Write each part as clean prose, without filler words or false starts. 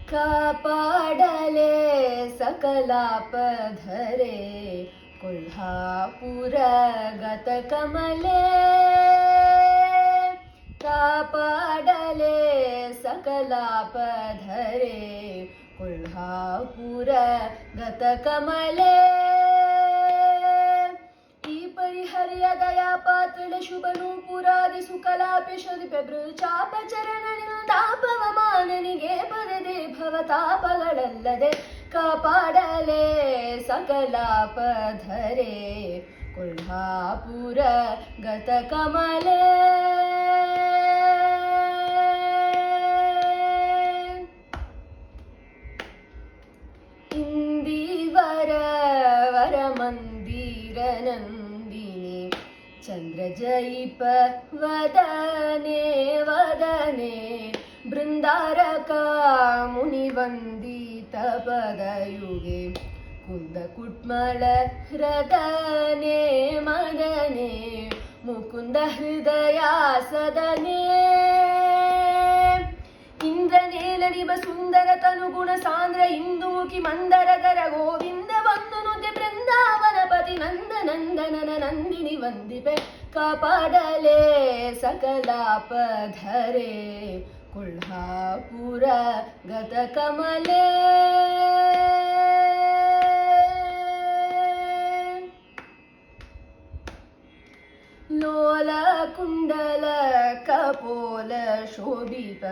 ಕಾಪಾಡಲೆ सकलापधरे कोल्हापुर गतकमले कापाडले सकलापधरे कोल्हापुर गतकमले ಈ ಪರಿಹರ್ಯ ದಯಾ ಪಾತ್ರಳ ಶುಭನೂಪುರಾದಿ ಸುಕಲಾಪಿ ಶರಿಪೆಬ್ರುಚಾಪ ಚರಣನಿಂದಾಪವಮಾನನಿಗೆ ಪರದೆ ಭವತಾಪಗಳಲ್ಲದೆ ಕಾಪಾಡಲೆ सकलापधरे कोल्हापुर गतकमले ಇಂದಿವರ ವರಮಂದಿರ ನಂದಿನಿ ಚಂದ್ರಜಯಿಪ ವದನೆ ವದನೆ ಬೃಂದಾರಕ ಮುನಿವಂದಿತ ಪದಯುಗೆ ಕುಂದ ಕುಟ್ಮಳ ಹೃದನೆ ಮದನೆ ಮುಕುಂದ ಹೃದಯ ಸದನೆ ಇಂದ್ರನೇಲಡಿಬ ಸುಂದರ ತನುಗುಣ ಸಾಂದ್ರ ಇಂದುಮುಖಿ ಮಂದರದರ ಗೋವಿಂದ ಬಂದು ನುತೆ ಬೃಂದಾವನಪತಿ ನಂದ ನಂದನನ ನಂದಿನಿ ವಂದಿಪೆ ಕಾಪಾಡಲೆ सकलापधरे कोल्हापुर गतकमले लोल कुंडल कपोल शोभिप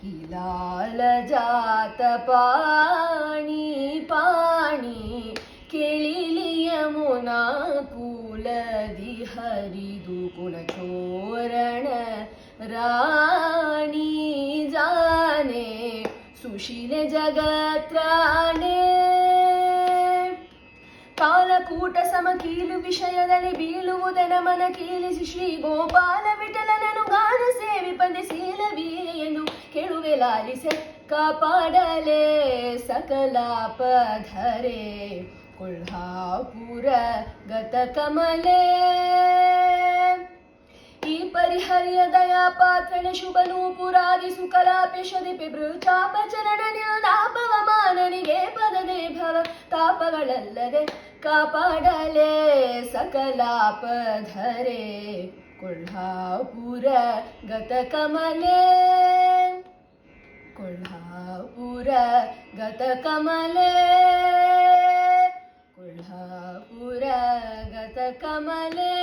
किलाल जात पाणी पाणी केळिली यमुना कूलदि हरिदु कुणचोरण राणी जाने सुशील जगत्राणे ಕಾಲಕೂಟ ಸಮಕೀಲು ವಿಷಯದಲ್ಲಿ ಬೀಳುವುದನ ಮನ ಕೀಲಿಸಿ ಶ್ರೀ ಗೋಪಾಲ ವಿಠಲನನು ಗಾನ ಸೇವಿಪದೆ ಶೀಲವೀರೆ ಎಂದು ಕೇಳುವೆ ಲಾಲಿಸೆ ಕಾಪಾಡಲೆ सकलापधरे कोल्हापुर गतकमले ಈ ಪರಿಹರ್ಯ ದಯಾ ಪಾತ್ರಣ ಶುಭನೂಪುರಾದಿ ಸುಕಲಾಪಿ ಶದಿಪಿ ಬೃಚಾಪ ಚರಣನಿಲ್ದಾಪವಮಾನನಿಗೆ ಪದದೆ ಭವ ತಾಪಗಳಲ್ಲದೆ ಕಾಪಾಡಲೆ सकलापधरे कोल्हापुर गतकमले कोल्हापुर गतकमले कोल्हापुर गतकमले